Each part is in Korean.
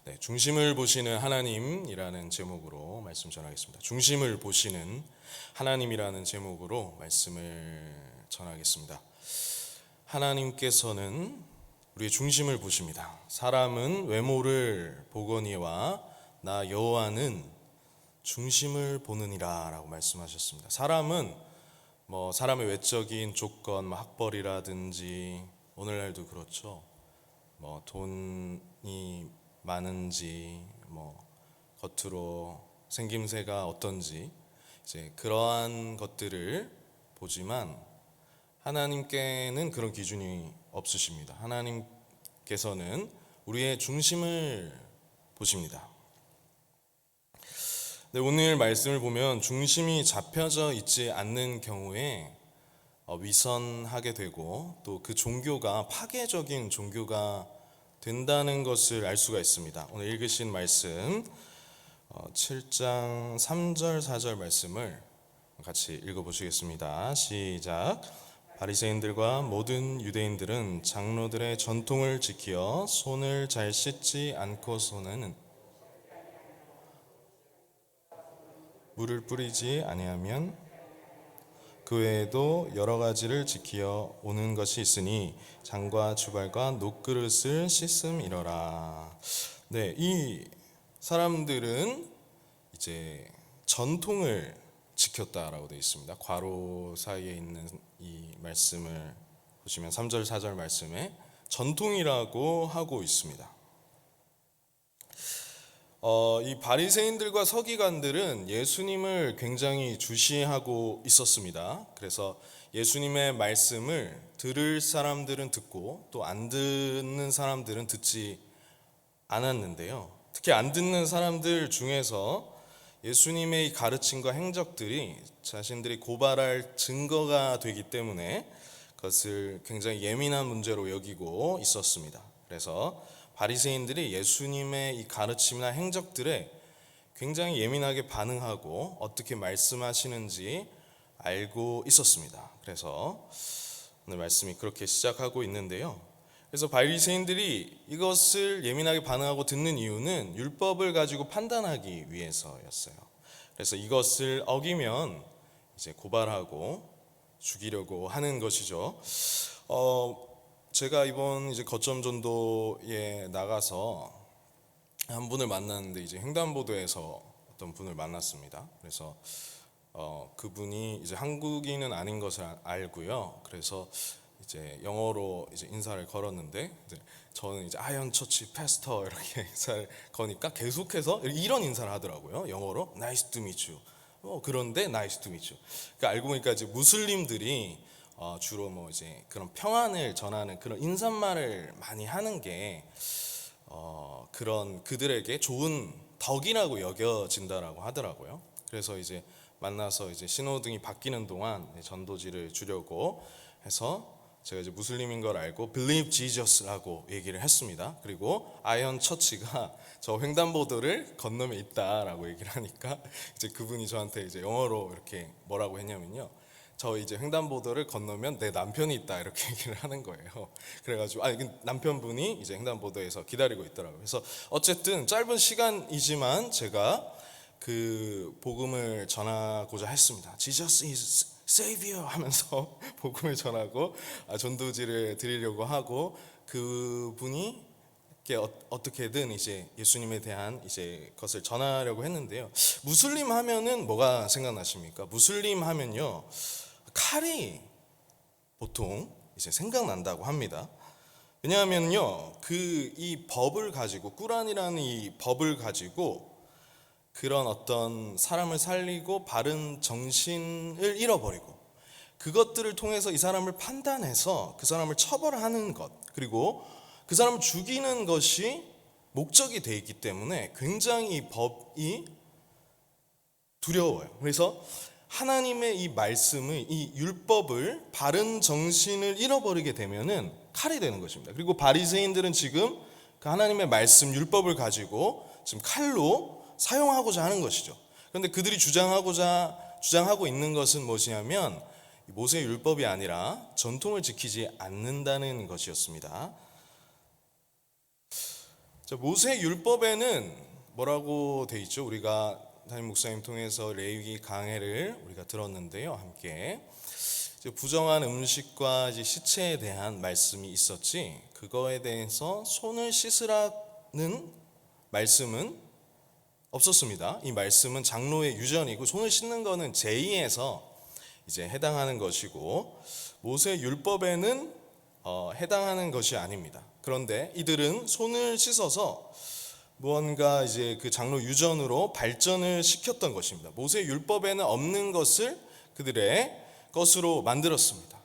네, 중심을 보시는 하나님이라는 제목으로 말씀 전하겠습니다. 중심을 보시는 하나님이라는 제목으로 말씀을 전하겠습니다. 하나님께서는 우리의 중심을 보십니다. 사람은 외모를 보거니와 나 여호와는 중심을 보느니라 라고 말씀하셨습니다. 사람은 사람의 외적인 조건, 학벌이라든지 오늘날도 그렇죠. 돈이 많은지, 겉으로 생김새가 어떤지, 이제 그러한 것들을 보지만 하나님께는 그런 기준이 없으십니다. 하나님께서는 우리의 중심을 보십니다. 네, 오늘 말씀을 보면 중심이 잡혀져 있지 않는 경우에 위선하게 되고 또 그 종교가 파괴적인 종교가 된다는 것을 알 수가 있습니다. 오늘 읽으신 말씀 7장 3절 4절 말씀을 같이 읽어보시겠습니다. 시작. 바리새인들과 모든 유대인들은 장로들의 전통을 지키어 손을 잘 씻지 않고서는 물을 뿌리지 아니하면 그 외에도 여러 가지를 지키어 오는 것이 있으니 장과 주발과 녹그릇을 씻음이러라. 네, 이 사람들은 이제 전통을 지켰다라고 되어 있습니다. 괄호 사이에 있는 이 말씀을 보시면 3절 4절 말씀에 전통이라고 하고 있습니다. 이 바리새인들과 서기관들은 예수님을 굉장히 주시하고 있었습니다. 그래서 예수님의 말씀을 들을 사람들은 듣고 또 안 듣는 사람들은 듣지 않았는데요. 특히 안 듣는 사람들 중에서 예수님의 이 가르침과 행적들이 자신들이 고발할 증거가 되기 때문에 그것을 굉장히 예민한 문제로 여기고 있었습니다. 그래서 바리새인들이 예수님의 이 가르침이나 행적들에 굉장히 예민하게 반응하고 어떻게 말씀하시는지 알고 있었습니다. 그래서 오늘 말씀이 그렇게 시작하고 있는데요. 그래서 바리새인들이 이것을 예민하게 반응하고 듣는 이유는 율법을 가지고 판단하기 위해서였어요. 그래서 이것을 어기면 이제 고발하고 죽이려고 하는 것이죠. 제가 이번 이제 거점 전도에 나가서 한 분을 만났는데 이제 횡단보도에서 어떤 분을 만났습니다. 그래서 그분이 이제 한국인은 아닌 것을 알고요. 그래서 이제 영어로 이제 인사를 걸었는데 저는 이제 아이언 처치 패스터 이렇게 인사를 거니까 계속해서 이런 인사를 하더라고요. 영어로 Nice to meet you. 그런데 Nice to meet you. 그러니까 알고 보니까 이제 무슬림들이 주로 이제 그런 평안을 전하는 그런 인사말을 많이 하는 게 그런 그들에게 좋은 덕이라고 여겨진다라고 하더라고요. 그래서 이제 만나서 이제 신호등이 바뀌는 동안 전도지를 주려고 해서 제가 이제 무슬림인 걸 알고 Believe Jesus라고 얘기를 했습니다. 그리고 아이언 처치가 저 횡단보도를 건너면 있다라고 얘기를 하니까 이제 그분이 저한테 이제 영어로 이렇게 뭐라고 했냐면요. 저 이제 횡단보도를 건너면 내 남편이 있다 이렇게 얘기를 하는 거예요. 그래가지고 남편분이 이제 횡단보도에서 기다리고 있더라고요. 그래서 어쨌든 짧은 시간이지만 제가 그 복음을 전하고자 했습니다. Jesus is Savior 하면서 복음을 전하고 전도지를 드리려고 하고 그분이 어떻게든 이제 예수님에 대한 이제 것을 전하려고 했는데요. 무슬림 하면은 뭐가 생각나십니까? 무슬림 하면요. 칼이 보통 이제 생각난다고 합니다. 왜냐하면요, 이 법을 가지고 꾸란이라는 이 법을 가지고 그런 어떤 사람을 살리고 바른 정신을 잃어버리고 그것들을 통해서 이 사람을 판단해서 그 사람을 처벌하는 것 그리고 그 사람을 죽이는 것이 목적이 되어 있기 때문에 굉장히 이 법이 두려워요. 그래서 하나님의 이 말씀의 이 율법을 바른 정신을 잃어버리게 되면은 칼이 되는 것입니다. 그리고 바리새인들은 지금 그 하나님의 말씀 율법을 가지고 지금 칼로 사용하고자 하는 것이죠. 그런데 그들이 주장하고 있는 것은 무엇이냐면 모세의 율법이 아니라 전통을 지키지 않는다는 것이었습니다. 자, 모세 율법에는 뭐라고 돼 있죠? 우리가 담임 목사님 통해서 레위기 강해를 우리가 들었는데요, 함께 이제 부정한 음식과 이제 시체에 대한 말씀이 있었지, 그거에 대해서 손을 씻으라는 말씀은 없었습니다. 이 말씀은 장로의 유전이고 손을 씻는 거는 제의에서 이제 해당하는 것이고 모세 율법에는 해당하는 것이 아닙니다. 그런데 이들은 손을 씻어서 무언가 이제 그 장로 유전으로 발전을 시켰던 것입니다. 모세 율법에는 없는 것을 그들의 것으로 만들었습니다.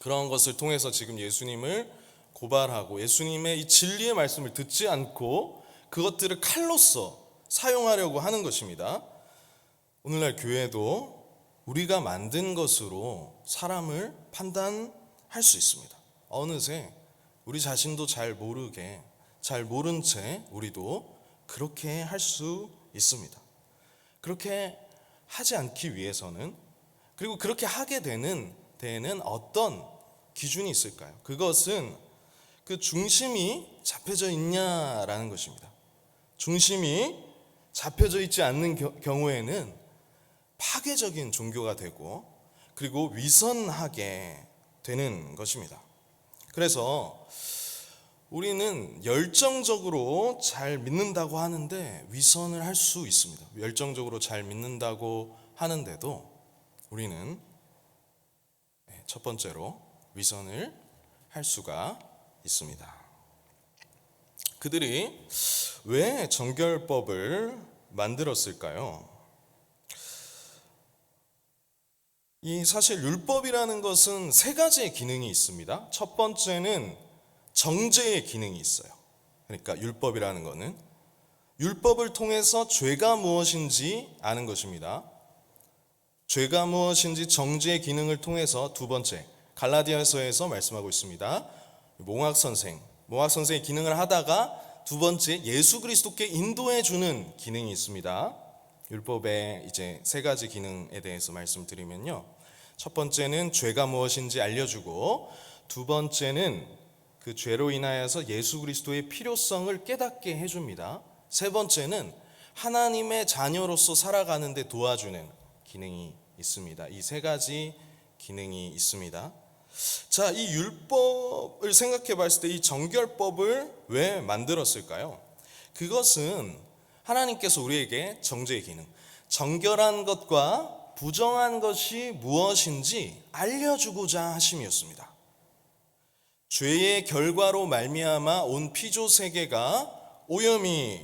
그런 것을 통해서 지금 예수님을 고발하고 예수님의 이 진리의 말씀을 듣지 않고 그것들을 칼로서 사용하려고 하는 것입니다. 오늘날 교회도 우리가 만든 것으로 사람을 판단할 수 있습니다. 어느새 우리 자신도 잘 모르게, 잘 모른 채 우리도 그렇게 할 수 있습니다. 그렇게 하지 않기 위해서는, 그리고 그렇게 하게 되는 데에는 어떤 기준이 있을까요? 그것은 그 중심이 잡혀져 있냐라는 것입니다. 중심이 잡혀져 있지 않는 경우에는 파괴적인 종교가 되고 그리고 위선하게 되는 것입니다. 그래서 우리는 열정적으로 잘 믿는다고 하는데 위선을 할 수 있습니다. 열정적으로 잘 믿는다고 하는데도 우리는 첫 번째로 위선을 할 수가 있습니다. 그들이 왜 정결법을 만들었을까요? 이 사실 율법이라는 것은 세 가지의 기능이 있습니다. 첫 번째는 정죄의 기능이 있어요. 그러니까 율법이라는 것은 율법을 통해서 죄가 무엇인지 아는 것입니다. 죄가 무엇인지 정죄의 기능을 통해서 두 번째, 갈라디아서에서 말씀하고 있습니다. 몽학 선생의 기능을 하다가 두 번째, 예수 그리스도께 인도해 주는 기능이 있습니다. 율법의 이제 세 가지 기능에 대해서 말씀드리면요, 첫 번째는 죄가 무엇인지 알려주고, 두 번째는 그 죄로 인하여서 예수 그리스도의 필요성을 깨닫게 해줍니다. 세 번째는 하나님의 자녀로서 살아가는 데 도와주는 기능이 있습니다. 이 세 가지 기능이 있습니다. 자, 이 율법을 생각해 봤을 때 이 정결법을 왜 만들었을까요? 그것은 하나님께서 우리에게 정죄의 기능, 정결한 것과 부정한 것이 무엇인지 알려주고자 하심이었습니다. 죄의 결과로 말미암아 온 피조 세계가 오염이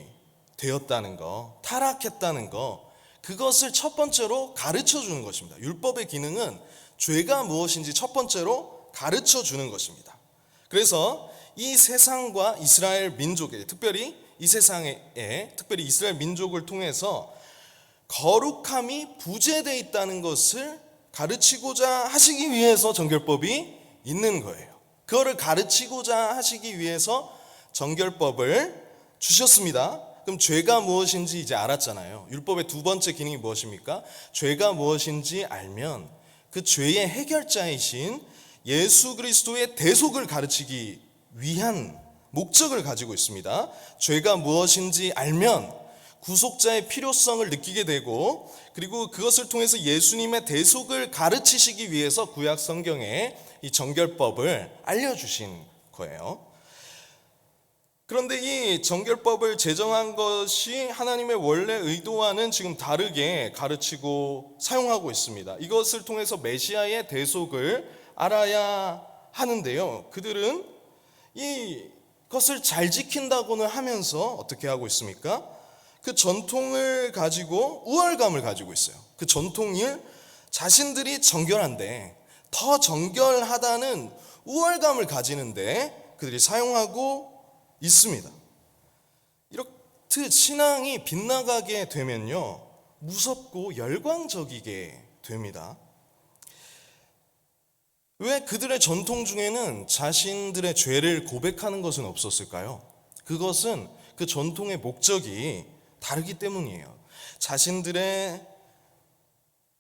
되었다는 거, 타락했다는 거, 그것을 첫 번째로 가르쳐 주는 것입니다. 율법의 기능은 죄가 무엇인지 첫 번째로 가르쳐 주는 것입니다. 그래서 이 세상과 이스라엘 민족에, 특별히 이 세상에, 특별히 이스라엘 민족을 통해서 거룩함이 부재되어 있다는 것을 가르치고자 하시기 위해서 정결법이 있는 거예요. 그거를 가르치고자 하시기 위해서 정결법을 주셨습니다. 그럼 죄가 무엇인지 이제 알았잖아요. 율법의 두 번째 기능이 무엇입니까? 죄가 무엇인지 알면 그 죄의 해결자이신 예수 그리스도의 대속을 가르치기 위한 목적을 가지고 있습니다. 죄가 무엇인지 알면 구속자의 필요성을 느끼게 되고, 그리고 그것을 통해서 예수님의 대속을 가르치시기 위해서 구약 성경에 이 정결법을 알려주신 거예요. 그런데 이 정결법을 제정한 것이 하나님의 원래 의도와는 지금 다르게 가르치고 사용하고 있습니다. 이것을 통해서 메시아의 대속을 알아야 하는데요, 그들은 이것을 잘 지킨다고는 하면서 어떻게 하고 있습니까? 그 전통을 가지고 우월감을 가지고 있어요. 그 전통을 자신들이 정결한데 더 정결하다는 우월감을 가지는데 그들이 사용하고 있습니다. 이렇듯 신앙이 빗나가게 되면요, 무섭고 열광적이게 됩니다. 왜 그들의 전통 중에는 자신들의 죄를 고백하는 것은 없었을까요? 그것은 그 전통의 목적이 다르기 때문이에요. 자신들의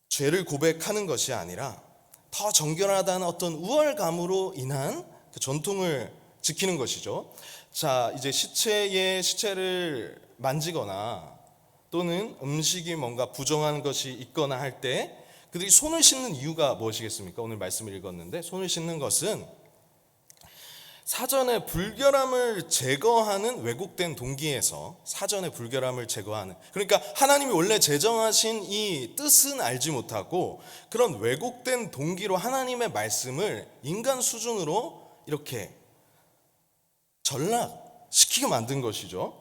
죄를 고백하는 것이 아니라 더 정결하다는 어떤 우월감으로 인한 그 전통을 지키는 것이죠. 자, 이제 시체를 만지거나 또는 음식이 뭔가 부정한 것이 있거나 할 때 그들이 손을 씻는 이유가 무엇이겠습니까? 오늘 말씀을 읽었는데 손을 씻는 것은 사전에 불결함을 제거하는 왜곡된 동기에서 사전에 불결함을 제거하는, 그러니까 하나님이 원래 제정하신 이 뜻은 알지 못하고 그런 왜곡된 동기로 하나님의 말씀을 인간 수준으로 이렇게 전락시키게 만든 것이죠.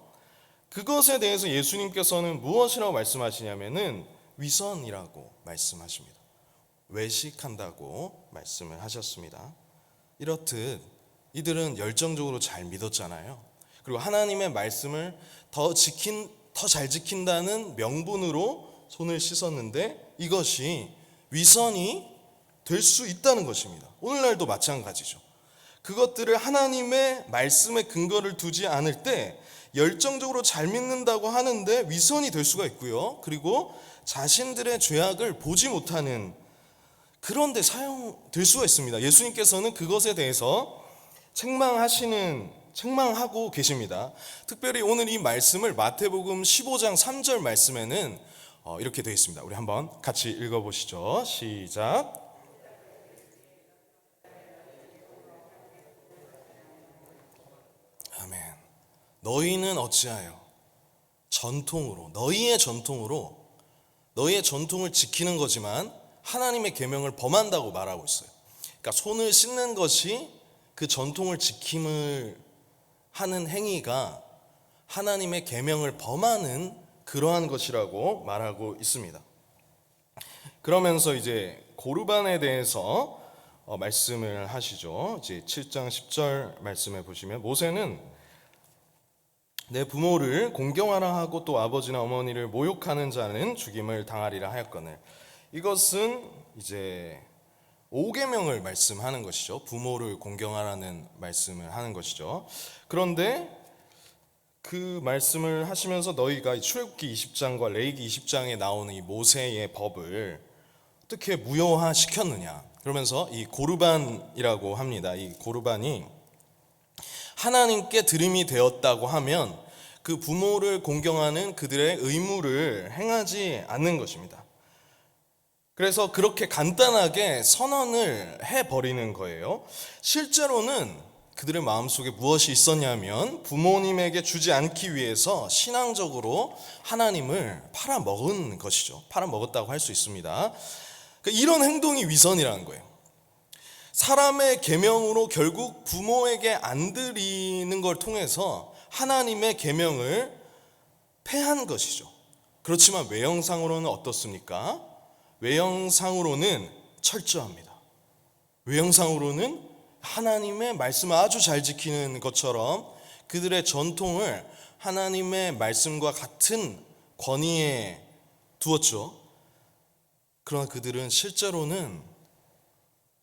그것에 대해서 예수님께서는 무엇이라고 말씀하시냐면은 위선이라고 말씀하십니다. 외식한다고 말씀을 하셨습니다. 이렇듯 이들은 열정적으로 잘 믿었잖아요. 그리고 하나님의 말씀을 더 잘 지킨다는 명분으로 손을 씻었는데 이것이 위선이 될 수 있다는 것입니다. 오늘날도 마찬가지죠. 그것들을 하나님의 말씀에 근거를 두지 않을 때 열정적으로 잘 믿는다고 하는데 위선이 될 수가 있고요. 그리고 자신들의 죄악을 보지 못하는 그런 데 사용될 수가 있습니다. 예수님께서는 그것에 대해서 책망하고 계십니다. 특별히 오늘 이 말씀을 마태복음 15장 3절 말씀에는 이렇게 되어 있습니다. 우리 한번 같이 읽어보시죠. 시작. 아멘. 너희는 어찌하여 너희의 전통을 지키는 거지만 하나님의 계명을 범한다고 말하고 있어요. 그러니까 손을 씻는 것이 그 전통을 지킴을 하는 행위가 하나님의 계명을 범하는 그러한 것이라고 말하고 있습니다. 그러면서 이제 고르반에 대해서 말씀을 하시죠. 이제 7장 10절 말씀에 보시면 모세는 내 부모를 공경하라 하고 또 아버지나 어머니를 모욕하는 자는 죽임을 당하리라 하였거늘. 이것은 이제 5계명을 말씀하는 것이죠. 부모를 공경하라는 말씀을 하는 것이죠. 그런데 그 말씀을 하시면서 너희가 출애굽기 20장과 레위기 20장에 나오는 이 모세의 법을 어떻게 무효화시켰느냐. 그러면서 이 고르반이라고 합니다. 이 고르반이 하나님께 드림이 되었다고 하면 그 부모를 공경하는 그들의 의무를 행하지 않는 것입니다. 그래서 그렇게 간단하게 선언을 해버리는 거예요. 실제로는 그들의 마음속에 무엇이 있었냐면 부모님에게 주지 않기 위해서 신앙적으로 하나님을 팔아먹은 것이죠. 팔아먹었다고 할 수 있습니다. 이런 행동이 위선이라는 거예요. 사람의 계명으로 결국 부모에게 안 드리는 걸 통해서 하나님의 계명을 패한 것이죠. 그렇지만 외형상으로는 어떻습니까? 외형상으로는 철저합니다. 외형상으로는 하나님의 말씀을 아주 잘 지키는 것처럼 그들의 전통을 하나님의 말씀과 같은 권위에 두었죠. 그러나 그들은 실제로는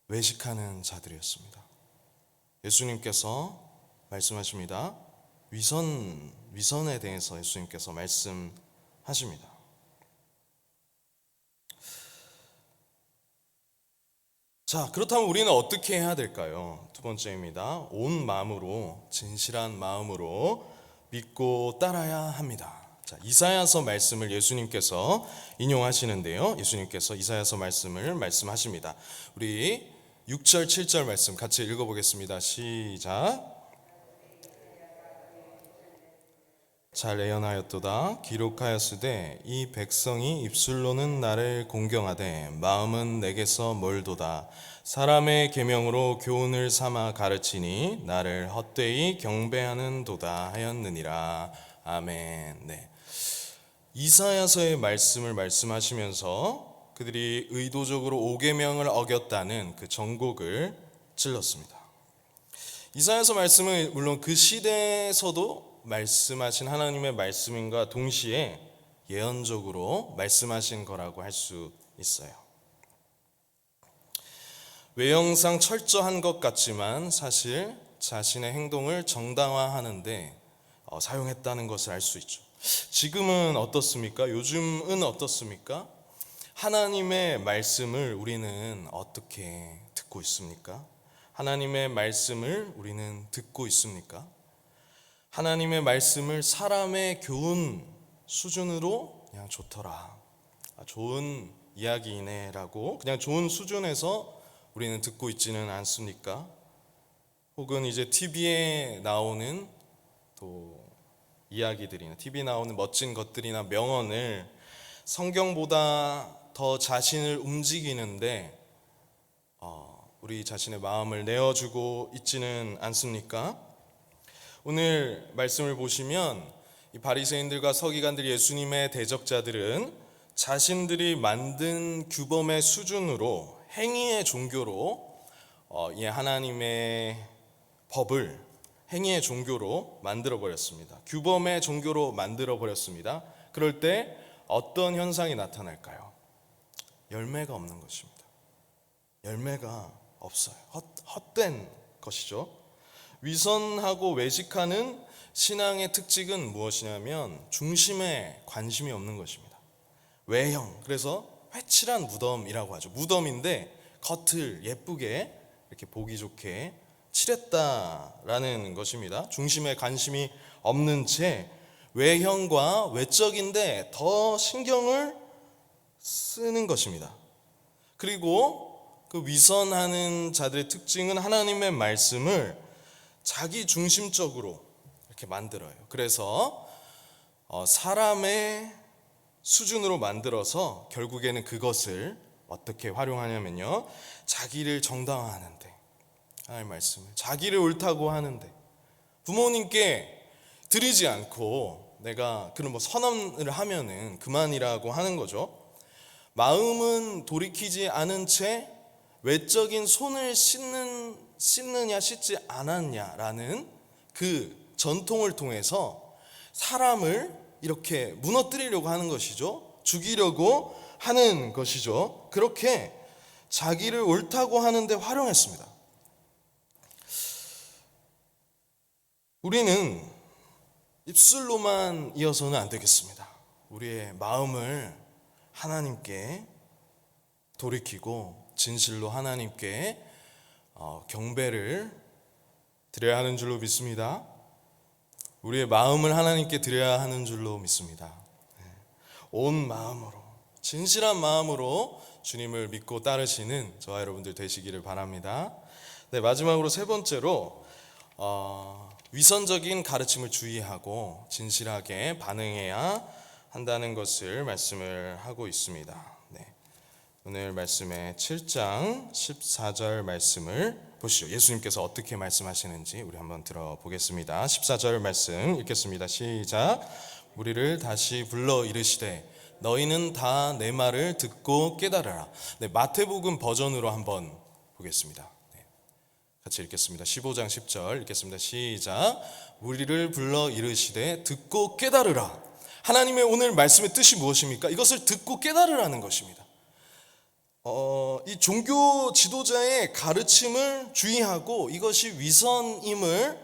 외식하는 자들이었습니다. 예수님께서 말씀하십니다. 위선에 대해서 예수님께서 말씀하십니다. 자, 그렇다면 우리는 어떻게 해야 될까요? 두 번째입니다. 온 마음으로, 진실한 마음으로 믿고 따라야 합니다. 자, 이사야서 말씀을 예수님께서 인용하시는데요. 예수님께서 이사야서 말씀을 말씀하십니다. 우리 6절, 7절 말씀 같이 읽어보겠습니다. 시작. 잘 예언하였도다. 기록하였으되 이 백성이 입술로는 나를 공경하되 마음은 내게서 멀도다. 사람의 계명으로 교훈을 삼아 가르치니 나를 헛되이 경배하는도다 하였느니라. 아멘. 네. 이사야서의 말씀을 말씀하시면서 그들이 의도적으로 5계명을 어겼다는 그 정곡을 찔렀습니다. 이사야서 말씀은 물론 그 시대에서도 말씀하신 하나님의 말씀인과 동시에 예언적으로 말씀하신 거라고 할 수 있어요. 외형상 철저한 것 같지만 사실 자신의 행동을 정당화하는데 사용했다는 것을 알 수 있죠. 지금은 어떻습니까? 요즘은 어떻습니까? 하나님의 말씀을 우리는 어떻게 듣고 있습니까? 하나님의 말씀을 우리는 듣고 있습니까? 하나님의 말씀을 사람의 교훈 수준으로 그냥 좋더라, 좋은 이야기네라고 그냥 좋은 수준에서 우리는 듣고 있지는 않습니까? 혹은 이제 TV에 나오는 또 이야기들이나 TV에 나오는 멋진 것들이나 명언을 성경보다 더 자신을 움직이는데 우리 자신의 마음을 내어주고 있지는 않습니까? 오늘 말씀을 보시면 이 바리새인들과 서기관들, 예수님의 대적자들은 자신들이 만든 규범의 수준으로, 행위의 종교로 이 하나님의 법을 행위의 종교로 만들어 버렸습니다. 규범의 종교로 만들어 버렸습니다. 그럴 때 어떤 현상이 나타날까요? 열매가 없는 것입니다. 열매가 없어요. 헛된 것이죠. 위선하고 외식하는 신앙의 특징은 무엇이냐면 중심에 관심이 없는 것입니다. 외형, 그래서 회칠한 무덤이라고 하죠. 무덤인데 겉을 예쁘게 이렇게 보기 좋게 칠했다라는 것입니다. 중심에 관심이 없는 채 외형과 외적인데 더 신경을 쓰는 것입니다. 그리고 그 위선하는 자들의 특징은 하나님의 말씀을 자기 중심적으로 이렇게 만들어요. 그래서 사람의 수준으로 만들어서 결국에는 그것을 어떻게 활용하냐면요, 자기를 정당화하는데, 하나님의 말씀을 자기를 옳다고 하는데, 부모님께 드리지 않고 내가 그런 선언을 하면은 그만이라고 하는 거죠. 마음은 돌이키지 않은 채 외적인 손을 씻느냐 씻지 않았냐라는 그 전통을 통해서 사람을 이렇게 무너뜨리려고 하는 것이죠. 죽이려고 하는 것이죠. 그렇게 자기를 옳다고 하는데 활용했습니다. 우리는 입술로만 이어서는 안 되겠습니다. 우리의 마음을 하나님께 돌이키고 진실로 하나님께 경배를 드려야 하는 줄로 믿습니다. 우리의 마음을 하나님께 드려야 하는 줄로 믿습니다. 온 마음으로, 진실한 마음으로 주님을 믿고 따르시는 저와 여러분들 되시기를 바랍니다. 네, 마지막으로 세 번째로 위선적인 가르침을 주의하고 진실하게 반응해야 한다는 것을 말씀을 하고 있습니다. 오늘 말씀의 7장 14절 말씀을 보시죠. 예수님께서 어떻게 말씀하시는지 우리 한번 들어보겠습니다. 14절 말씀 읽겠습니다. 시작. 우리를 다시 불러 이르시되 너희는 다 내 말을 듣고 깨달으라. 네, 마태복음 버전으로 한번 보겠습니다. 같이 읽겠습니다. 15장 10절 읽겠습니다. 시작. 우리를 불러 이르시되 듣고 깨달으라. 하나님의 오늘 말씀의 뜻이 무엇입니까? 이것을 듣고 깨달으라는 것입니다. 이 종교 지도자의 가르침을 주의하고 이것이 위선임을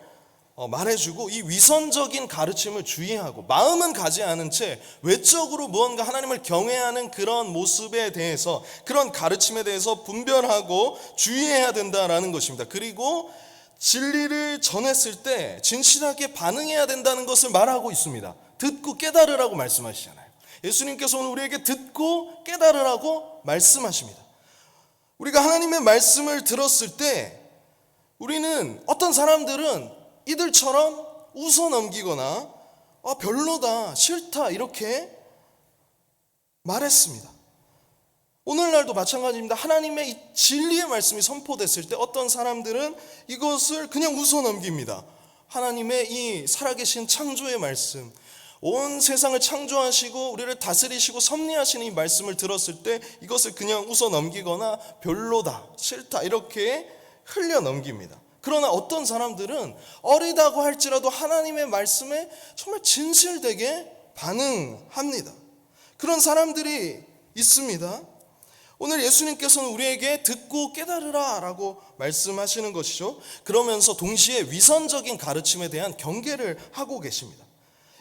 말해주고, 이 위선적인 가르침을 주의하고 마음은 가지 않은 채 외적으로 무언가 하나님을 경외하는 그런 모습에 대해서, 그런 가르침에 대해서 분별하고 주의해야 된다라는 것입니다. 그리고 진리를 전했을 때 진실하게 반응해야 된다는 것을 말하고 있습니다. 듣고 깨달으라고 말씀하시잖아요. 예수님께서 오늘 우리에게 듣고 깨달으라고 말씀하십니다. 우리가 하나님의 말씀을 들었을 때 우리는, 어떤 사람들은 이들처럼 웃어넘기거나 별로다, 싫다 이렇게 말했습니다. 오늘날도 마찬가지입니다. 하나님의 이 진리의 말씀이 선포됐을 때 어떤 사람들은 이것을 그냥 웃어넘깁니다. 하나님의 이 살아계신 창조의 말씀, 온 세상을 창조하시고 우리를 다스리시고 섭리하시는 이 말씀을 들었을 때 이것을 그냥 웃어넘기거나 별로다, 싫다 이렇게 흘려넘깁니다. 그러나 어떤 사람들은 어리다고 할지라도 하나님의 말씀에 정말 진실되게 반응합니다. 그런 사람들이 있습니다. 오늘 예수님께서는 우리에게 듣고 깨달으라 라고 말씀하시는 것이죠. 그러면서 동시에 위선적인 가르침에 대한 경계를 하고 계십니다.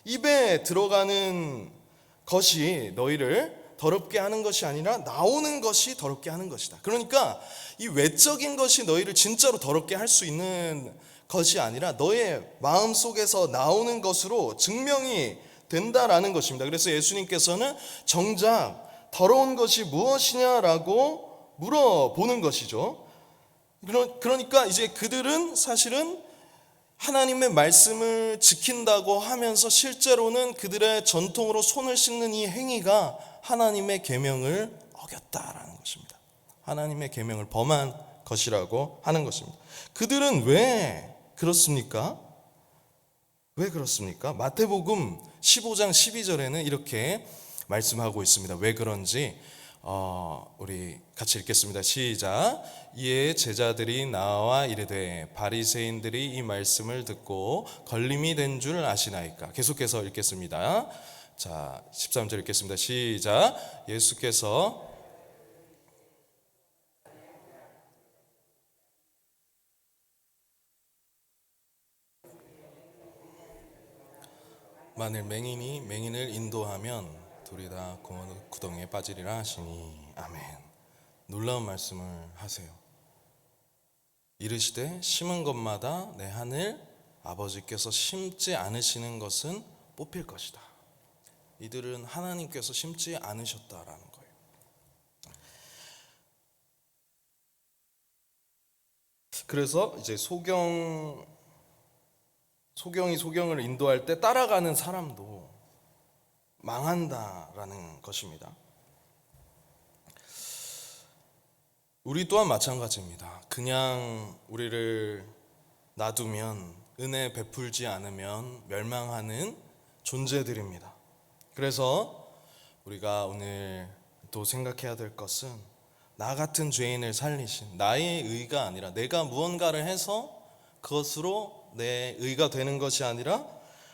입에 들어가는 것이 너희를 더럽게 하는 것이 아니라 나오는 것이 더럽게 하는 것이다. 그러니까 이 외적인 것이 너희를 진짜로 더럽게 할 수 있는 것이 아니라 너의 마음속에서 나오는 것으로 증명이 된다라는 것입니다. 그래서 예수님께서는 정작 더러운 것이 무엇이냐라고 물어보는 것이죠. 그러니까 이제 그들은 사실은 하나님의 말씀을 지킨다고 하면서 실제로는 그들의 전통으로 손을 씻는 이 행위가 하나님의 계명을 어겼다라는 것입니다. 하나님의 계명을 범한 것이라고 하는 것입니다. 그들은 왜 그렇습니까? 왜 그렇습니까? 마태복음 15장 12절에는 이렇게 말씀하고 있습니다. 왜 그런지 우리 같이 읽겠습니다. 시작. 이에 제자들이 나와 이르되 바리새인들이 이 말씀을 듣고 걸림이 된 줄 아시나이까. 계속해서 읽겠습니다. 자, 13절 읽겠습니다. 시작. 예수께서 만일 맹인이 맹인을 인도하면 둘이 다 구덩이에 빠지리라 하시니. 아멘. 놀라운 말씀을 하세요. 이르시되 심은 것마다 내 하늘 아버지께서 심지 않으시는 것은 뽑힐 것이다. 이들은 하나님께서 심지 않으셨다라는 거예요. 그래서 이제 소경이 소경을 인도할 때 따라가는 사람도 망한다라는 것입니다. 우리 또한 마찬가지입니다. 그냥 우리를 놔두면, 은혜 베풀지 않으면 멸망하는 존재들입니다. 그래서 우리가 오늘 또 생각해야 될 것은 나 같은 죄인을 살리신, 나의 의가 아니라 내가 무언가를 해서 그것으로 내 의가 되는 것이 아니라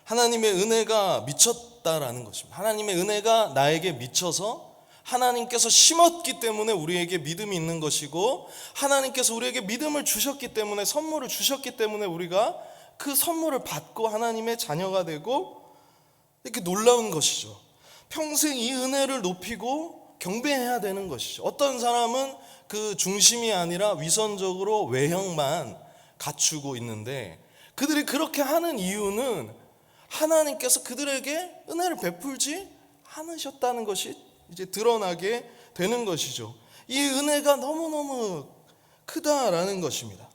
하나님의 은혜가 미쳤다라는 것입니다. 하나님의 은혜가 나에게 미쳐서 하나님께서 심었기 때문에 우리에게 믿음이 있는 것이고, 하나님께서 우리에게 믿음을 주셨기 때문에, 선물을 주셨기 때문에 우리가 그 선물을 받고 하나님의 자녀가 되고, 이렇게 놀라운 것이죠. 평생 이 은혜를 높이고 경배해야 되는 것이죠. 어떤 사람은 그 중심이 아니라 위선적으로 외형만 갖추고 있는데, 그들이 그렇게 하는 이유는 하나님께서 그들에게 은혜를 베풀지 않으셨다는 것이 이제 드러나게 되는 것이죠. 이 은혜가 너무너무 크다라는 것입니다.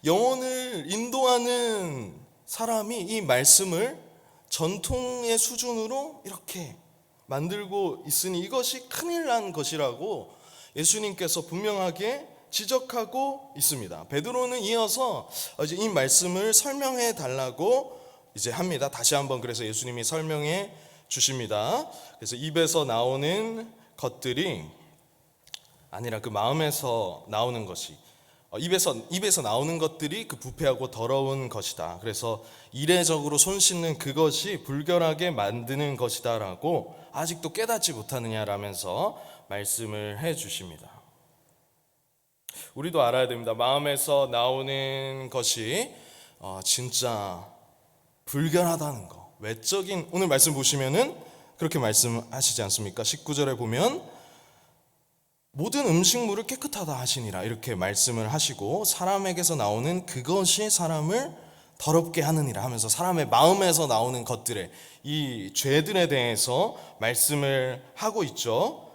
영혼을 인도하는 사람이 이 말씀을 전통의 수준으로 이렇게 만들고 있으니 이것이 큰일 난 것이라고 예수님께서 분명하게 지적하고 있습니다. 베드로는 이어서 이제 이 말씀을 설명해 달라고 이제 합니다. 다시 한번 그래서 예수님이 설명해 주십니다. 그래서 입에서 나오는 것들이 아니라 그 마음에서 나오는 것이, 입에서 나오는 것들이 그 부패하고 더러운 것이다. 그래서 이례적으로 손 씻는 그것이 불결하게 만드는 것이다라고 아직도 깨닫지 못하느냐라면서 말씀을 해 주십니다. 우리도 알아야 됩니다. 마음에서 나오는 것이 진짜 불결하다는 거. 외적인, 오늘 말씀 보시면은 그렇게 말씀하시지 않습니까? 19절에 보면 모든 음식물을 깨끗하다 하시니라 이렇게 말씀을 하시고, 사람에게서 나오는 그것이 사람을 더럽게 하느니라 하면서 사람의 마음에서 나오는 것들의 이 죄들에 대해서 말씀을 하고 있죠.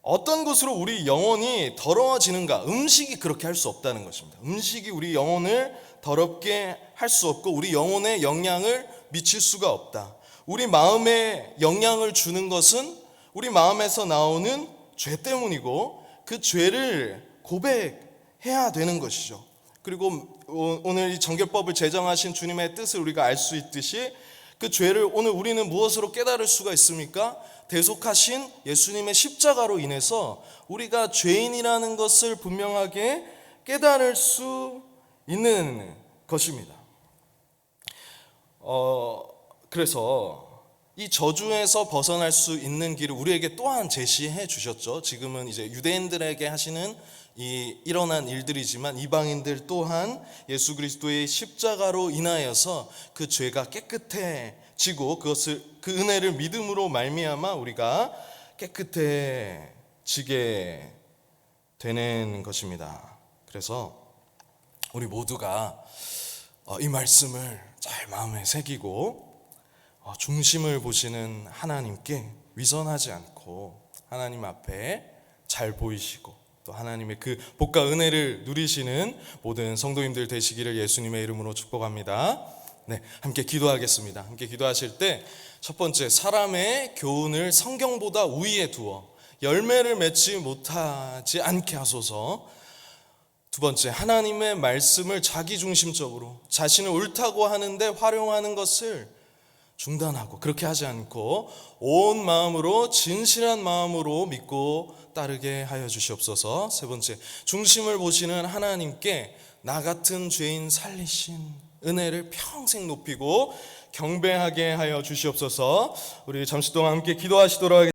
어떤 것으로 우리 영혼이 더러워지는가? 음식이 그렇게 할 수 없다는 것입니다. 음식이 우리 영혼을 더럽게 할 수 없고 우리 영혼에 영향을 미칠 수가 없다. 우리 마음에 영향을 주는 것은 우리 마음에서 나오는 죄 때문이고 그 죄를 고백해야 되는 것이죠. 그리고 오늘 이 정결법을 제정하신 주님의 뜻을 우리가 알 수 있듯이 그 죄를 오늘 우리는 무엇으로 깨달을 수가 있습니까? 대속하신 예수님의 십자가로 인해서 우리가 죄인이라는 것을 분명하게 깨달을 수 있는 것입니다. 그래서 이 저주에서 벗어날 수 있는 길을 우리에게 또한 제시해 주셨죠. 지금은 이제 유대인들에게 하시는 이 일어난 일들이지만 이방인들 또한 예수 그리스도의 십자가로 인하여서 그 죄가 깨끗해지고 그것을 그 은혜를 믿음으로 말미암아 우리가 깨끗해지게 되는 것입니다. 그래서 우리 모두가 이 말씀을 잘 마음에 새기고 중심을 보시는 하나님께 위선하지 않고 하나님 앞에 잘 보이시고 또 하나님의 그 복과 은혜를 누리시는 모든 성도님들 되시기를 예수님의 이름으로 축복합니다. 네, 함께 기도하겠습니다. 함께 기도하실 때 첫 번째, 사람의 교훈을 성경보다 우위에 두어 열매를 맺지 못하지 않게 하소서. 두 번째, 하나님의 말씀을 자기중심적으로 자신을 옳다고 하는데 활용하는 것을 중단하고 그렇게 하지 않고 온 마음으로 진실한 마음으로 믿고 따르게 하여 주시옵소서. 세 번째, 중심을 보시는 하나님께 나 같은 죄인 살리신 은혜를 평생 높이고 경배하게 하여 주시옵소서. 우리 잠시 동안 함께 기도하시도록 하겠습니다.